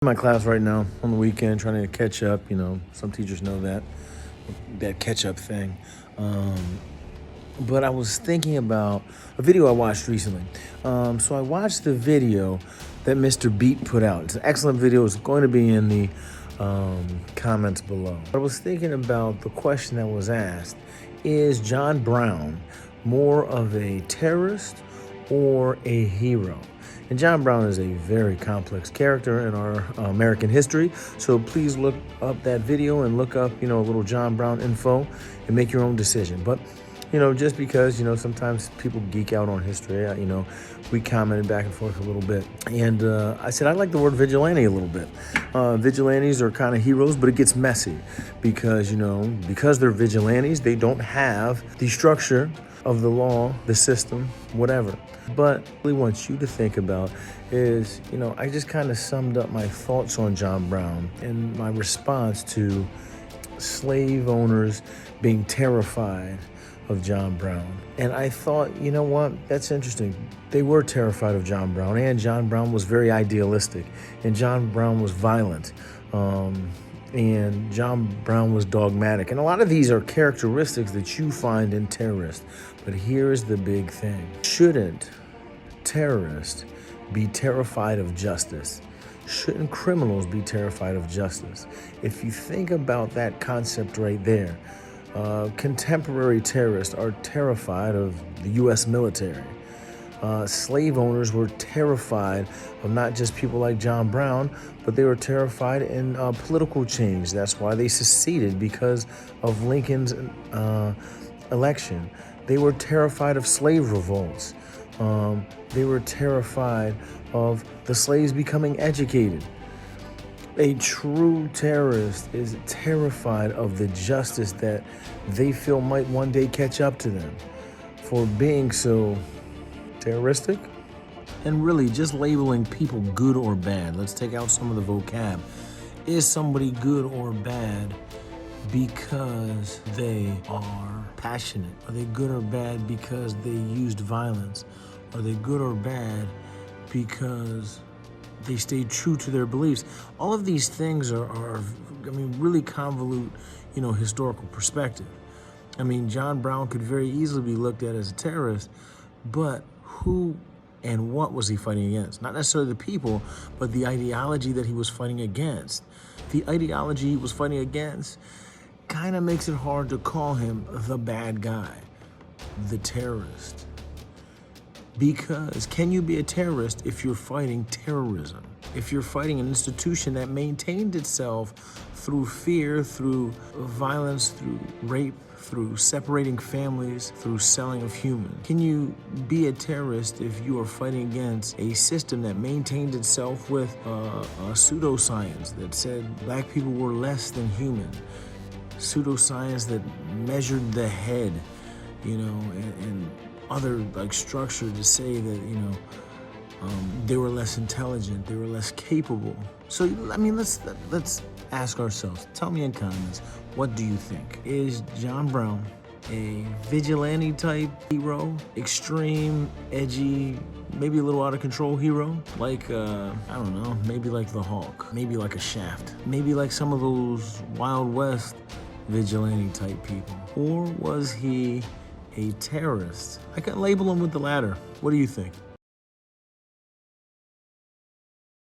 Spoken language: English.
My class right now on the weekend, trying to catch up. Some teachers know that catch up thing. But I was thinking about a video I watched recently. So I watched the video that Mr. Beat put out. It's an excellent video. It's going to be in the comments below. I was thinking about the question that was asked: is John Brown more of a terrorist or a hero? And John Brown is a very complex character in our American history. So please look up that video and look up, a little John Brown info and make your own decision. But, just because, sometimes people geek out on history, we commented back and forth a little bit. And I said, I like the word vigilante a little bit. Vigilantes are kind of heroes, but it gets messy because, because they're vigilantes, they don't have the structure of the law, the system, whatever. But what I really want you to think about is, I just kind of summed up my thoughts on John Brown and my response to slave owners being terrified of John Brown. And I thought, you know what, that's interesting. They were terrified of John Brown, and John Brown was very idealistic, and John Brown was violent. And John Brown was dogmatic. And a lot of these are characteristics that you find in terrorists. But here's the big thing. Shouldn't terrorists be terrified of justice? Shouldn't criminals be terrified of justice? If you think about that concept right there, contemporary terrorists are terrified of the U.S. military. Slave owners were terrified of not just people like John Brown, but they were terrified in political change. That's why they seceded, because of Lincoln's election. They were terrified of slave revolts. They were terrified of the slaves becoming educated. A true terrorist is terrified of the justice that they feel might one day catch up to them for being so terroristic. And really, just labeling people good or bad, let's take out some of the vocab. Is somebody good or bad because they are passionate? Are they good or bad because they used violence? Are they good or bad because they stayed true to their beliefs? All of these things are really convolute, historical perspective. John Brown could very easily be looked at as a terrorist, but who and what was he fighting against? Not necessarily the people, but the ideology that he was fighting against. The ideology he was fighting against kind of makes it hard to call him the bad guy, the terrorist. Because can you be a terrorist if you're fighting terrorism? If you're fighting an institution that maintained itself through fear, through violence, through rape, through separating families, through selling of humans? Can you be a terrorist if you are fighting against a system that maintained itself with a pseudoscience that said black people were less than human? Pseudoscience that measured the head, and other structure to say that, they were less intelligent, they were less capable. So, let's ask ourselves, tell me in comments, what do you think? Is John Brown a vigilante type hero, extreme, edgy, maybe a little out of control hero? Like, I don't know, maybe like the Hulk, maybe like a Shaft, maybe like some of those Wild West vigilante type people? Or was he a terrorist? I can label him with the latter. What do you think?